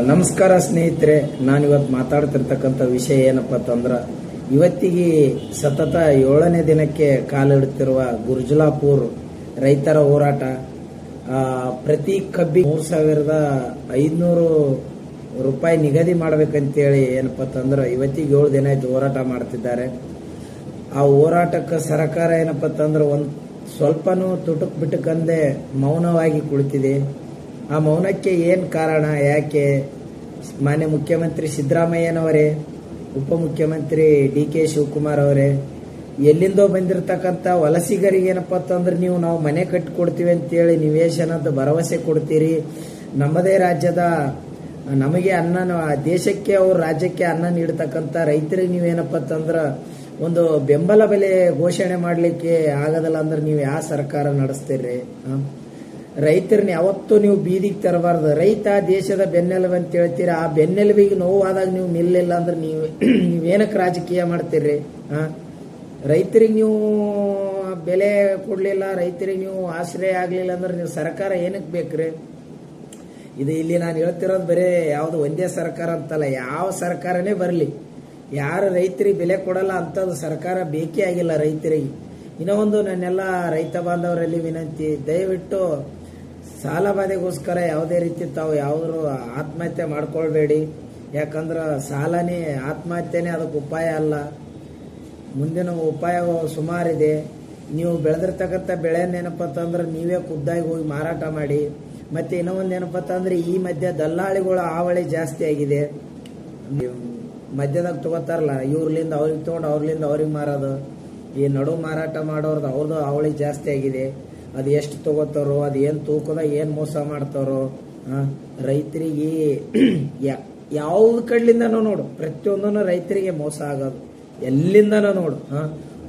ನಮಸ್ಕಾರ ಸ್ನೇಹಿತರೆ, ನಾನಿವತ್ತು ಮಾತಾಡ್ತಿರ್ತಕ್ಕಂಥ ವಿಷಯ ಏನಪ್ಪ ಅಂತಂದ್ರೆ, ಇವತ್ತಿಗೆ ಸತತ 7ನೇ ದಿನಕ್ಕೆ ಕಾಲಿಡುತ್ತಿರುವ ಗುರ್ಜುಲಾಪುರ್ ರೈತರ ಹೋರಾಟ. ಪ್ರತಿ ಕಬ್ಬಿ 3,500 ರೂಪಾಯಿ ನಿಗದಿ ಮಾಡಬೇಕಂತೇಳಿ ಏನಪ್ಪ ಅಂತಂದ್ರೆ ಇವತ್ತಿಗೆ 7 ದಿನ ಆಯ್ತು ಹೋರಾಟ ಮಾಡ್ತಿದ್ದಾರೆ. ಆ ಹೋರಾಟಕ್ಕೆ ಸರ್ಕಾರ ಏನಪ್ಪ ಅಂತಂದ್ರೆ ಒಂದು ಸ್ವಲ್ಪನೂ ತುಟುಕ್ ಬಿಟ್ಟುಕಂದೆ ಮೌನವಾಗಿ ಕುಳಿತಿದೆ. ಆ ಮೌನಕ್ಕೆ ಏನು ಕಾರಣ? ಯಾಕೆ? ಮಾನ್ಯ ಮುಖ್ಯಮಂತ್ರಿ ಸಿದ್ದರಾಮಯ್ಯನವರೇ, ಉಪಮುಖ್ಯಮಂತ್ರಿ DK ಶಿವಕುಮಾರ್ ಅವರೇ, ಎಲ್ಲಿಂದೋ ಬಂದಿರತಕ್ಕಂಥ ವಲಸಿಗರಿಗೆ ಏನಪ್ಪ ಅಂತಂದ್ರೆ ನಾವು ಮನೆ ಕಟ್ಟಿಕೊಡ್ತೀವಿ ಅಂತೇಳಿ ನಿವೇಶನದ ಭರವಸೆ ಕೊಡ್ತೀರಿ. ನಮ್ಮದೇ ರಾಜ್ಯದ ನಮಗೆ ಅನ್ನ, ದೇಶಕ್ಕೆ ಅವ್ರ ರಾಜ್ಯಕ್ಕೆ ಅನ್ನ ನೀಡತಕ್ಕಂಥ ರೈತರಿಗೆ ನೀವೇನಪ್ಪ ಅಂತಂದ್ರೆ ಒಂದು ಬೆಂಬಲ ಬೆಲೆ ಘೋಷಣೆ ಮಾಡಲಿಕ್ಕೆ ಆಗೋದಲ್ಲ ಅಂದ್ರೆ ನೀವು ಯಾವ ಸರ್ಕಾರ ನಡೆಸ್ತೀರಿ? ರೈತರನ್ನ ಯಾವತ್ತೂ ನೀವು ಬೀದಿಗೆ ತರಬಾರ್ದು. ರೈತ ದೇಶದ ಬೆನ್ನೆಲುಬು ಅಂತ ಹೇಳ್ತೀರಾ. ಆ ಬೆನ್ನೆಲುಬಿಗೆ ನೋವಾದಾಗ ನೀವು ನಿಲ್ಲಿಲ್ಲ ಅಂದ್ರೆ ನೀವೇನಕ್ಕೆ ರಾಜಕೀಯ ಮಾಡ್ತೀರಿ? ರೈತರಿಗೆ ನೀವು ಬೆಲೆ ಕೊಡ್ಲಿಲ್ಲ, ರೈತರಿಗೆ ನೀವು ಆಶ್ರಯ ಆಗ್ಲಿಲ್ಲ ಅಂದ್ರೆ ನೀವು ಸರ್ಕಾರ ಏನಕ್ಕೆ ಬೇಕ್ರಿ? ಇದು ಇಲ್ಲಿ ನಾನು ಹೇಳ್ತಿರೋದು ಬರೀ ಯಾವ್ದು ಒಂದೇ ಸರ್ಕಾರ ಅಂತಲ್ಲ, ಯಾವ ಸರ್ಕಾರನೇ ಬರಲಿ, ಯಾರು ರೈತರಿಗೆ ಬೆಲೆ ಕೊಡಲ್ಲ ಅಂಥದ್ದು ಸರ್ಕಾರ ಬೇಕೇ ಆಗಿಲ್ಲ ರೈತರಿಗೆ. ಇನ್ನೂ ಒಂದು ನನ್ನೆಲ್ಲ ರೈತ ಬಾಂಧವರಲ್ಲಿ ವಿನಂತಿ, ದಯವಿಟ್ಟು ಸಾಲ ಬಾಧೆಗೋಸ್ಕರ ಯಾವುದೇ ರೀತಿ ತಾವು ಯಾವುದ್ರು ಆತ್ಮಹತ್ಯೆ ಮಾಡ್ಕೊಳ್ಬೇಡಿ. ಯಾಕಂದ್ರೆ ಸಾಲನೇ, ಆತ್ಮಹತ್ಯೆನೇ ಅದಕ್ಕೆ ಉಪಾಯ ಅಲ್ಲ. ಮುಂದಿನ ಉಪಾಯ ಸುಮಾರಿದೆ. ನೀವು ಬೆಳೆದಿರ್ತಕ್ಕಂಥ ಬೆಳೆಯನ್ನೇನಪ್ಪ ಅಂತಂದ್ರೆ ನೀವೇ ಖುದ್ದಾಗಿ ಹೋಗಿ ಮಾರಾಟ ಮಾಡಿ. ಮತ್ತೆ ಇನ್ನೂ ಒಂದು ಏನಪ್ಪ ಅಂತಂದ್ರೆ ಈ ಮಧ್ಯೆ ದಲ್ಲಾಳಿಗಳ ಹಾವಳಿ ಜಾಸ್ತಿ ಆಗಿದೆ. ಮಧ್ಯದಾಗ ತಗೋತಾರಲ್ಲ, ಇವ್ರಲಿಂದ ಅವ್ರಿಗೆ ತೊಗೊಂಡು ಅವ್ರಲಿಂದ ಅವ್ರಿಗೆ ಮಾರೋದು, ಈ ನಡು ಮಾರಾಟ ಮಾಡೋರ್ದು ಅವ್ರದ್ದು ಹಾವಳಿ ಜಾಸ್ತಿ ಆಗಿದೆ. ಅದು ಎಷ್ಟು ತಗೋತಾರೋ, ಅದು ಏನು ತೂಕದ ಏನು ಮೋಸ ಮಾಡ್ತಾರೋ. ರೈತರಿಗೆ ಯಾವ್ದು ಕಡ್ಲಿಂದನೂ ನೋಡು, ಪ್ರತಿಯೊಂದೂ ರೈತರಿಗೆ ಮೋಸ ಆಗೋದು ಎಲ್ಲಿಂದನೂ ನೋಡು.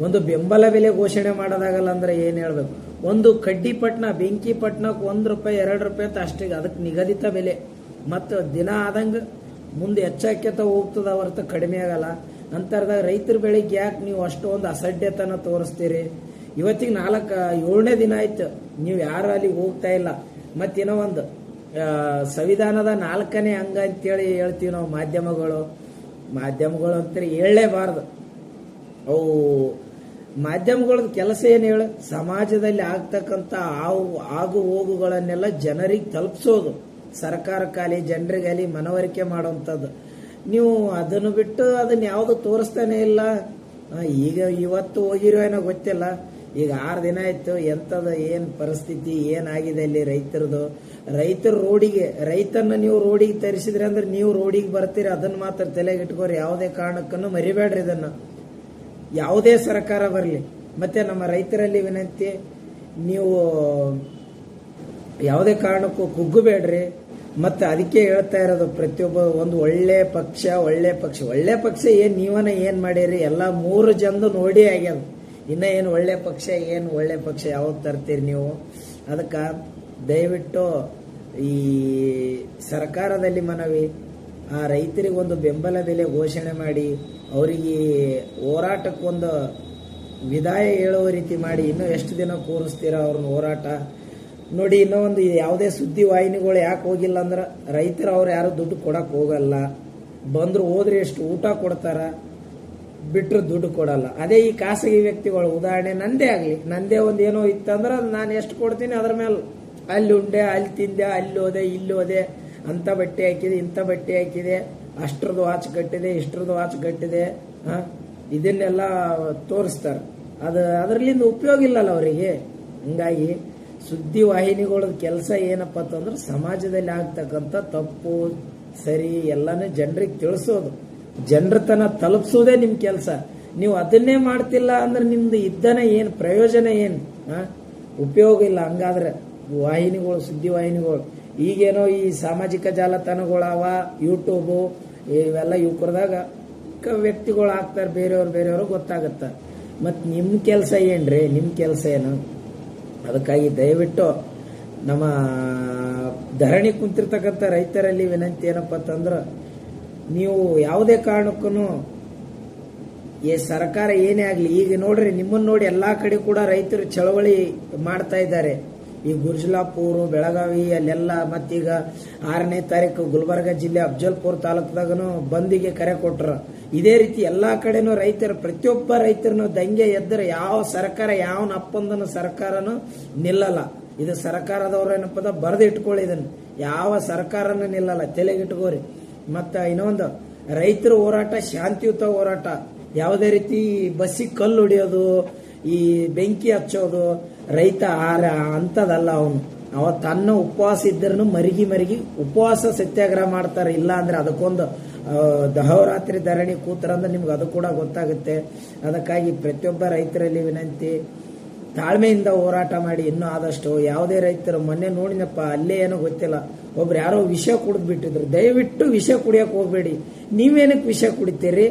ಒಂದು ಬೆಂಬಲ ಬೆಲೆ ಘೋಷಣೆ ಮಾಡೋದಾಗಲ್ಲ ಅಂದ್ರೆ ಏನು ಹೇಳ್ಬೇಕು? ಒಂದು ಕಡ್ಡಿ ಪಟ್ನ, ಬೆಂಕಿ ಪಟ್ನಕ್ಕೆ ₹1 2 ರೂಪಾಯಿ ಅಂತ ಅಷ್ಟಿಗೆ ಅದಕ್ಕೆ ನಿಗದಿತ ಬೆಲೆ. ಮತ್ತು ದಿನ ಆದಂಗೆ ಮುಂದೆ ಹೆಚ್ಚಾಕ್ಯತ ಹೋಗ್ತದ ಹೊರತು ಕಡಿಮೆ ಆಗಲ್ಲ. ಅಂತರ್ದಾಗ ರೈತರ ಬೆಳೆಗೆ ಯಾಕೆ ನೀವು ಅಷ್ಟೊಂದು ಅಸಡ್ಡೆತನ ತೋರಿಸ್ತೀರಿ? ಇವತ್ತಿಗೆ 7ನೇ ದಿನ ಆಯ್ತು, ನೀವು ಯಾರು ಅಲ್ಲಿಗೆ ಹೋಗ್ತಾ ಇಲ್ಲ. ಮತ್ತೇನೋ ಒಂದು ಸಂವಿಧಾನದ 4ನೇ ಅಂಗ ಅಂತೇಳಿ ಹೇಳ್ತೀವಿ ನಾವು. ಮಾಧ್ಯಮಗಳು ಅಂತೇಳಿ ಹೇಳಲೇಬಾರ್ದು. ಅವು ಮಾಧ್ಯಮಗಳದ್ದು ಕೆಲಸ ಏನು ಹೇಳು? ಸಮಾಜದಲ್ಲಿ ಆಗ್ತಕ್ಕಂಥ ಆಗು ಹೋಗುಗಳನ್ನೆಲ್ಲ ಜನರಿಗೆ ತಲುಪಿಸೋದು. ಸರ್ಕಾರಕ್ಕಾಗಲಿ ಜನರಿಗಾಗಲಿ ಮನವರಿಕೆ ಮಾಡುವಂಥದ್ದು. ನೀವು ಅದನ್ನು ಬಿಟ್ಟು ಅದನ್ನ ಯಾವುದು ತೋರಿಸ್ತಾನೆ ಇಲ್ಲ. ಈಗ ಇವತ್ತು ಹೋಗಿರೋ ಏನೋ ಗೊತ್ತಿಲ್ಲ, ಈಗ 6 ದಿನ ಆಯ್ತು. ಎಂಥದ್ದು ಏನು ಪರಿಸ್ಥಿತಿ ಏನಾಗಿದೆ ಅಲ್ಲಿ ರೈತರದು? ರೈತರು ರೋಡಿಗೆ, ರೈತನ್ನ ನೀವು ರೋಡಿಗೆ ತರಿಸಿದ್ರಿ ಅಂದ್ರೆ ನೀವು ರೋಡಿಗೆ ಬರ್ತೀರಿ. ಅದನ್ನ ಮಾತ್ರ ತಲೆಗೆ ಇಟ್ಕೋರಿ. ಯಾವುದೇ ಕಾರಣಕ್ಕೂ ಮರಿಬೇಡ್ರಿ ಇದನ್ನ. ಯಾವುದೇ ಸರ್ಕಾರ ಬರಲಿ. ಮತ್ತೆ ನಮ್ಮ ರೈತರಲ್ಲಿ ವಿನಂತಿ, ನೀವು ಯಾವುದೇ ಕಾರಣಕ್ಕೂ ಕುಗ್ಗಬೇಡ್ರಿ. ಮತ್ತೆ ಅದಕ್ಕೆ ಹೇಳ್ತಾ ಇರೋದು, ಪ್ರತಿಯೊಬ್ಬ ಒಂದು ಒಳ್ಳೆ ಪಕ್ಷ ಏನ್ ನೀವನ್ನ ಏನ್ ಮಾಡಿರಿ? ಎಲ್ಲ 3 ಜನದು ನೋಡಿ ಆಗ್ಯದ. ಇನ್ನ ಏನು ಒಳ್ಳೆ ಪಕ್ಷ ಯಾವ್ದು ತರ್ತೀರಿ ನೀವು? ಅದಕ್ಕೆ ದಯವಿಟ್ಟು ಈ ಸರ್ಕಾರದಲ್ಲಿ ಮನವಿ, ಆ ರೈತರಿಗೆ ಒಂದು ಬೆಂಬಲ ಬೆಲೆ ಘೋಷಣೆ ಮಾಡಿ, ಅವರಿಗೆ ಹೋರಾಟಕ್ಕೊಂದು ವಿದಾಯ ಹೇಳುವ ರೀತಿ ಮಾಡಿ. ಇನ್ನೂ ಎಷ್ಟು ದಿನ ಕೂರಿಸ್ತೀರ ಅವ್ರನ್ನ ಹೋರಾಟ? ನೋಡಿ, ಇನ್ನೂ ಒಂದು ಯಾವುದೇ ಸುದ್ದಿ ವಾಹಿನಿಗಳು ಯಾಕೆ ಹೋಗಿಲ್ಲ ಅಂದ್ರೆ, ರೈತರು ಅವ್ರು ಯಾರು ದುಡ್ಡು ಕೊಡಕ್ಕೆ ಹೋಗಲ್ಲ. ಬಂದ್ರು ಹೋದ್ರೆ ಎಷ್ಟು ಊಟ ಕೊಡ್ತಾರ, ಬಿಟ್ಟರು ದುಡ್ಡು ಕೊಡಲ್ಲ. ಅದೇ ಈ ಖಾಸಗಿ ವ್ಯಕ್ತಿಗಳು, ಉದಾಹರಣೆ ನಂದೇ ಒಂದು ಏನೋ ಇತ್ತಂದ್ರೆ ನಾನು ಎಷ್ಟು ಕೊಡ್ತೀನಿ ಅದ್ರ ಮೇಲೆ, ಅಲ್ಲಿ ಉಂಡೆ, ಅಲ್ಲಿ ತಿಂದೆ, ಅಲ್ಲಿ ಹೋದೆ, ಇಲ್ಲಿ ಹೋದೆ, ಅಂತ ಬಟ್ಟೆ ಹಾಕಿದೆ, ಇಂಥ ಬಟ್ಟೆ ಹಾಕಿದೆ, ಅಷ್ಟ್ರದ್ದು ವಾಚ್ ಕಟ್ಟಿದೆ, ಇಷ್ಟ್ರದ್ದು ವಾಚ್ ಕಟ್ಟಿದೆ, ಇದನ್ನೆಲ್ಲ ತೋರಿಸ್ತಾರೆ. ಅದರಲ್ಲಿಂದ ಉಪಯೋಗ ಇಲ್ಲಲ್ಲ ಅವರಿಗೆ. ಹಿಂಗಾಗಿ ಸುದ್ದಿ ವಾಹಿನಿಗಳ ಕೆಲಸ ಏನಪ್ಪ ಅಂತಂದ್ರೆ, ಸಮಾಜದಲ್ಲಿ ಆಗ್ತಕ್ಕಂಥ ತಪ್ಪು ಸರಿ ಎಲ್ಲಾನು ಜನರಿಗೆ ತಿಳಿಸೋದು, ಜನರ ತನ ತಲುಪಿಸೋದೇ ನಿಮ್ಮ ಕೆಲಸ. ನೀವು ಅದನ್ನೇ ಮಾಡ್ತಿಲ್ಲ ಅಂದ್ರೆ ನಿಮ್ದು ಇದ್ದನ ಏನು ಪ್ರಯೋಜನ? ಏನು ಉಪಯೋಗ ಇಲ್ಲ. ಹಂಗಾದ್ರೆ ವಾಹಿನಿಗಳು, ಸುದ್ದಿ ವಾಹಿನಿಗಳು ಈಗೇನೋ ಈ ಸಾಮಾಜಿಕ ಜಾಲತಾಣಗಳವ, ಯೂಟ್ಯೂಬು ಇವೆಲ್ಲ ಯುವಕರದಾಗ ವ್ಯಕ್ತಿಗಳು ಆಗ್ತಾರೆ, ಬೇರೆಯವರು ಗೊತ್ತಾಗತ್ತ. ಮತ್ತು ನಿಮ್ಮ ಕೆಲಸ ಏನ್ರಿ? ನಿಮ್ಮ ಕೆಲಸ ಏನು? ಅದಕ್ಕಾಗಿ ದಯವಿಟ್ಟು ನಮ್ಮ ಧರಣಿ ಕುಂತಿರ್ತಕ್ಕಂಥ ರೈತರಲ್ಲಿ ವಿನಂತಿ ಏನಪ್ಪ ಅಂತಂದ್ರೆ, ನೀವು ಯಾವುದೇ ಕಾರಣಕ್ಕೂ ಈ ಸರ್ಕಾರ ಏನೇ ಆಗಲಿ, ಈಗ ನೋಡ್ರಿ, ನಿಮ್ಮನ್ನು ನೋಡಿ ಎಲ್ಲಾ ಕಡೆ ಕೂಡ ರೈತರು ಚಳವಳಿ ಮಾಡ್ತಾ ಇದ್ದಾರೆ. ಈ ಗುರ್ಜಲಾಪುರ ಬೆಳಗಾವಿ ಅಲ್ಲೆಲ್ಲ ಮತ್ತೀಗ 6ನೇ ತಾರೀಕು ಗುಲ್ಬರ್ಗ ಜಿಲ್ಲೆ ಅಫಜಲ್ಪುರ ತಾಲೂಕದಾಗನು ಬಂದಿಗೆ ಕರೆ ಕೊಟ್ರ. ಇದೇ ರೀತಿ ಎಲ್ಲಾ ಕಡೆನೂ ರೈತರು ಪ್ರತಿಯೊಬ್ಬ ರೈತರನ್ನು ದಂಗೆ ಎದ್ದರೆ ಯಾವ ಸರ್ಕಾರ ಯಾವನ ಅಪ್ಪಂದನ ಸರ್ಕಾರನು ನಿಲ್ಲಲ್ಲ. ಇದು ಸರ್ಕಾರದವ್ರು ಏನಪ್ಪದ ಬರೆದಿಟ್ಕೊಳ್ಳಿ, ಇದನ್ನು ಯಾವ ಸರ್ಕಾರನೂ ನಿಲ್ಲಲ್ಲ, ತಲೆಗಿಟ್ಕೋರಿ. ಮತ್ತ ಇನ್ನೊಂದು ರೈತರ ಹೋರಾಟ ಶಾಂತಿಯುತ ಹೋರಾಟ. ಯಾವುದೇ ರೀತಿ ಬಸ್ಸಿಗೆ ಕಲ್ಲು ಹೊಡಿಯೋದು, ಈ ಬೆಂಕಿ ಹಚ್ಚೋದು ರೈತ ಅಂತದಲ್ಲ. ಅವ ತನ್ನ ಉಪವಾಸ ಇದ್ದರೂ ಮರಿಗಿ ಉಪವಾಸ ಸತ್ಯಾಗ್ರಹ ಮಾಡ್ತಾರೆ. ಇಲ್ಲ ಅಂದ್ರೆ ಅದಕ್ಕೊಂದು ಅಹೋರಾತ್ರಿ ಧರಣಿ ಕೂತರಂದ್ರೆ ನಿಮ್ಗೆ ಅದು ಕೂಡ ಗೊತ್ತಾಗುತ್ತೆ. ಅದಕ್ಕಾಗಿ ಪ್ರತಿಯೊಬ್ಬ ರೈತರಲ್ಲಿ ವಿನಂತಿ, ತಾಳ್ಮೆಯಿಂದ ಹೋರಾಟ ಮಾಡಿ. ಇನ್ನೂ ಆದಷ್ಟು ಯಾವುದೇ ರೈತರು ಮೊನ್ನೆ ನೋಡಿನಪ್ಪ, ಅಲ್ಲೇ ಏನೋ ಗೊತ್ತಿಲ್ಲ, ಒಬ್ರು ಯಾರೋ ವಿಷ ಕುಡಿದ್ ಬಿಟ್ಟಿದ್ರು. ದಯವಿಟ್ಟು ವಿಷ ಕುಡಿಯಕ್ಕೆ ಹೋಗ್ಬೇಡಿ. ನೀವೇನಕ್ಕೆ ವಿಷ ಕುಡಿತೀರಿ?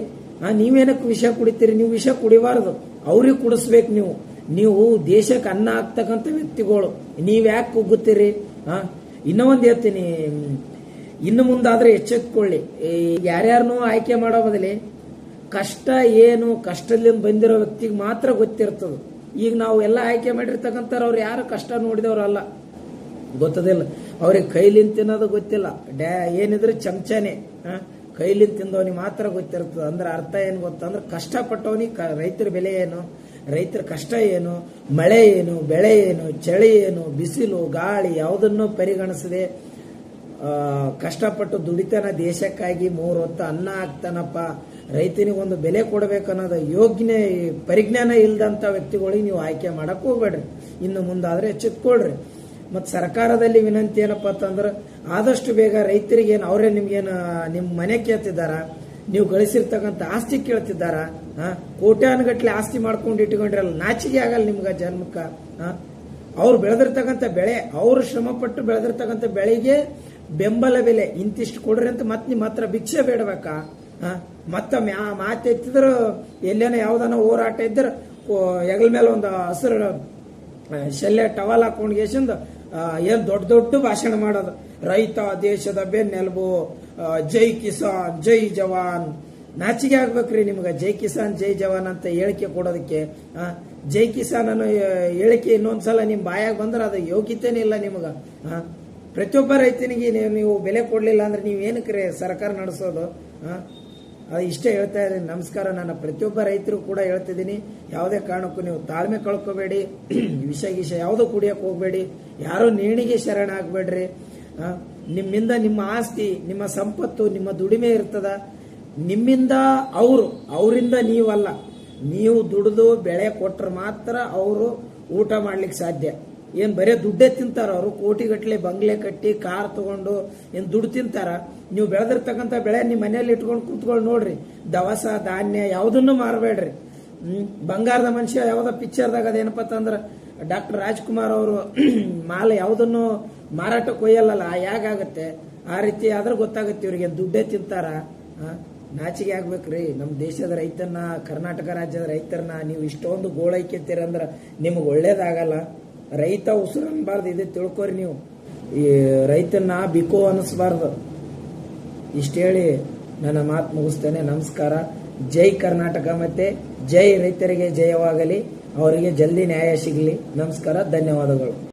ನೀವೇನಕ್ಕೆ ವಿಷ ಕುಡಿತೀರಿ? ನೀವು ವಿಷ ಕುಡಿಬಾರ್ದು, ಅವ್ರಿಗೆ ಕುಡಿಸ್ಬೇಕು. ನೀವು ದೇಶಕ್ಕೆ ಅನ್ನ ಹಾಕ್ತಕ್ಕಂಥ ವ್ಯಕ್ತಿಗಳು, ನೀವ್ಯಾಕೆ ಕುಗ್ಗುತ್ತೀರಿ? ಇನ್ನೂ ಒಂದು ಹೇಳ್ತೀನಿ, ಇನ್ನು ಮುಂದಾದ್ರೆ ಎಚ್ಚೆತ್ಕೊಳ್ಳಿ. ಯಾರ್ಯಾರನ್ನೂ ಆಯ್ಕೆ ಮಾಡೋ ಬದಲಿ ಕಷ್ಟ ಏನು, ಕಷ್ಟದಿಂದ ಬಂದಿರೋ ವ್ಯಕ್ತಿಗೆ ಮಾತ್ರ ಗೊತ್ತಿರ್ತದ. ಈಗ ನಾವು ಎಲ್ಲ ಆಯ್ಕೆ ಮಾಡಿರ್ತಕ್ಕಂಥವ್ರು ಅವ್ರು ಯಾರು ಕಷ್ಟ ನೋಡಿದವ್ರಲ್ಲ, ಗೊತ್ತದಿಲ್ಲ ಅವ್ರಿಗೆ. ಕೈಲಿಂದ ತಿನ್ನೋದು ಗೊತ್ತಿಲ್ಲ, ಏನಿದ್ರೆ ಚಮಚನೆ ಕೈಲಿಂದ ತಿಂದವನಿಗೆ ಮಾತ್ರ ಗೊತ್ತಿರ್ತದೆ. ಅಂದ್ರೆ ಅರ್ಥ ಏನು ಗೊತ್ತಂದ್ರೆ, ಕಷ್ಟಪಟ್ಟವನಿಗೆ ರೈತರ ಬೆಲೆ ಏನು, ರೈತರ ಕಷ್ಟ ಏನು, ಮಳೆ ಏನು, ಬೆಳೆ ಏನು, ಚಳಿ ಏನು, ಬಿಸಿಲು ಗಾಳಿ ಯಾವುದನ್ನು ಪರಿಗಣಿಸದೆ ಕಷ್ಟಪಟ್ಟು ದುಡಿತಾನ ದೇಶಕ್ಕಾಗಿ. 3 ಹೊತ್ತು ಅನ್ನ ಹಾಕ್ತಾನಪ್ಪ, ರೈತನಿಗೆ ಒಂದು ಬೆಲೆ ಕೊಡಬೇಕನ್ನೋದು ಯೋಗ್ಯ ಪರಿಜ್ಞಾನ ಇಲ್ದಂತ ವ್ಯಕ್ತಿಗಳಿಗೆ ನೀವು ಆಯ್ಕೆ ಮಾಡಕ್ ಹೋಗ್ಬೇಡ್ರಿ. ಇನ್ನು ಮುಂದಾದ್ರೆ ಎಚ್ಚೆತ್ಕೊಳ್ರಿ. ಮತ್ತು ಸರ್ಕಾರದಲ್ಲಿ ವಿನಂತಿ ಏನಪ್ಪ ಅಂತಂದ್ರೆ, ಆದಷ್ಟು ಬೇಗ ರೈತರಿಗೇನು ಅವರೇ ನಿಮ್ಗೇನು ನಿಮ್ಮ ಮನೆ ಕೇಳ್ತಿದ್ದಾರ, ನೀವು ಗಳಿಸಿರ್ತಕ್ಕಂಥ ಆಸ್ತಿ ಕೇಳ್ತಿದ್ದಾರ? ಕೋಟ್ಯಾನುಗಟ್ಲೆ ಆಸ್ತಿ ಮಾಡ್ಕೊಂಡು ಇಟ್ಕೊಂಡ್ರಲ್ಲ, ನಾಚಿಕೆ ಆಗಲ್ಲ ನಿಮ್ಗ ಜನ್ಮಕ್ಕ? ಅವ್ರು ಬೆಳೆದಿರ್ತಕ್ಕಂಥ ಬೆಳೆ, ಅವರು ಶ್ರಮಪಟ್ಟು ಬೆಳೆದಿರ್ತಕ್ಕಂಥ ಬೆಳೆಗೆ ಬೆಂಬಲ ಬೆಲೆ ಇಂತಿಷ್ಟು ಕೊಡ್ರಿ ಅಂತ ಮತ್ತೆ ನಿಮ್ಮ ಹತ್ರ ಭಿಕ್ಷೆ ಬೇಡಬೇಕಾ? ಮತ್ತ ಮಾತೆತ್ತಿದ್ರು ಎಲ್ಲೇನ ಯಾವ್ದಾನ ಹೋರಾಟ ಇದ್ರೆ ಹೆಗಲ ಮೇಲೆ ಒಂದು ಹಸಿರು ಶಲ್ಯ ಟವಲ್ ಹಾಕೊಂಡ್ಗೇಸಿಂದ ಏನ್ ದೊಡ್ಡ ಭಾಷಣ ಮಾಡೋದು. ರೈತ ದೇಶದ ಬೆನ್ನೆಲುಬು, ಜೈ ಕಿಸಾನ್ ಜೈ ಜವಾನ್. ನಾಚಿಕೆ ಆಗ್ಬೇಕ್ರಿ ನಿಮ್ಗ ಜೈ ಕಿಸಾನ್ ಜೈ ಜವಾನ್ ಅಂತ ಹೇಳಿಕೆ ಕೊಡೋದಕ್ಕೆ. ಜೈ ಕಿಸಾನ್ ಅನ್ನೋ ಹೇಳಿಕೆ ಇನ್ನೊಂದ್ಸಲ ನಿಮ್ ಬಾಯಾಗ ಬಂದ್ರೆ ಅದು ಯೋಗ್ಯತೆನೇ ಇಲ್ಲ ನಿಮ್ಗ. ಪ್ರತಿಯೊಬ್ಬ ರೈತನಿಗೆ ನೀವು ಬೆಲೆ ಕೊಡ್ಲಿಲ್ಲ ಅಂದ್ರೆ ನೀವು ಏನಕ್ಕೆ ಸರ್ಕಾರ ನಡೆಸೋದು? ಅದು ಇಷ್ಟೇ ಹೇಳ್ತಾ ಇದ್ದೀನಿ. ನಮಸ್ಕಾರ. ನಾನು ಪ್ರತಿಯೊಬ್ಬ ರೈತರು ಕೂಡ ಹೇಳ್ತಿದ್ದೀನಿ, ಯಾವುದೇ ಕಾರಣಕ್ಕೂ ನೀವು ತಾಳ್ಮೆ ಕಳ್ಕೊಬೇಡಿ, ವಿಷ ಯಾವುದೋ ಕುಡಿಯಕ್ಕೆ ಹೋಗ್ಬೇಡಿ, ಯಾರು ನೇಣಿಗೆ ಶರಣ ಆಗ್ಬೇಡ್ರಿ. ನಿಮ್ಮಿಂದ ನಿಮ್ಮ ಆಸ್ತಿ, ನಿಮ್ಮ ಸಂಪತ್ತು, ನಿಮ್ಮ ದುಡಿಮೆ ಇರ್ತದ. ನಿಮ್ಮಿಂದ ಅವರಿಂದ ನೀವಲ್ಲ. ನೀವು ದುಡಿದು ಬೆಳೆ ಕೊಟ್ರೆ ಮಾತ್ರ ಅವರು ಊಟ ಮಾಡ್ಲಿಕ್ಕೆ ಸಾಧ್ಯ. ಏನ್ ಬರೇ ದುಡ್ಡೇ ತಿಂತಾರ ಅವರು? ಕೋಟಿಗಟ್ಲೆ ಬಂಗ್ಲೆ ಕಟ್ಟಿ ಕಾರ್ ತಗೊಂಡು ಏನ್ ದುಡ್ಡು ತಿಂತಾರ? ನೀವು ಬೆಳೆದಿರ್ತಕ್ಕಂಥ ಬೆಳೆ ನಿಮ್ಮ ಮನೆಯಲ್ಲಿ ಇಟ್ಕೊಂಡು ಕುತ್ಕೊಂಡು ನೋಡ್ರಿ. ದವಸ ಧಾನ್ಯ ಯಾವುದನ್ನು ಮಾರಬೇಡ್ರಿ. ಬಂಗಾರದ ಮನುಷ್ಯ ಯಾವ್ದೋ ಪಿಕ್ಚರ್ದಾಗ ಅದೇನಪ್ಪ ಅಂತಂದ್ರ ಡಾಕ್ಟರ್ ರಾಜ್ಕುಮಾರ್ ಅವರು ಮಾಲೆ ಯಾವುದನ್ನು ಮಾರಾಟಕ್ಕೆ ಒಯ್ಯಲ್ಲ, ಹೇಗಾಗತ್ತೆ? ಆ ರೀತಿ ಆದ್ರೆ ಗೊತ್ತಾಗುತ್ತೆ ಇವ್ರಿಗೆ ದುಡ್ಡೇ ತಿಂತಾರ. ನಾಚಿಕೆ ಆಗ್ಬೇಕ್ರಿ. ನಮ್ಮ ದೇಶದ ರೈತನ್ನ, ಕರ್ನಾಟಕ ರಾಜ್ಯದ ರೈತರನ್ನ ನೀವು ಇಷ್ಟೊಂದು ಗೋಳೈಕೆತ್ತೀರಂದ್ರ ನಿಮಗೆ ಒಳ್ಳೇದಾಗಲ್ಲ. ರೈತ ಉಸಿರು ಅನ್ಬಾರ್ದು, ಇದೆ ತಿಳ್ಕೊರಿ ನೀವು. ಈ ರೈತನ್ನ ಬಿಕೋ ಅನಿಸ್ಬಾರ್ದು. ಇಷ್ಟ ಹೇಳಿ ನನ್ನ ಮಾತು ಮುಗಿಸ್ತೇನೆ. ನಮಸ್ಕಾರ. ಜೈ ಕರ್ನಾಟಕ ಮತ್ತೆ ಜೈ ರೈತರಿಗೆ ಜಯವಾಗಲಿ, ಅವರಿಗೆ ಜಲ್ದಿ ನ್ಯಾಯ ಸಿಗಲಿ. ನಮಸ್ಕಾರ, ಧನ್ಯವಾದಗಳು.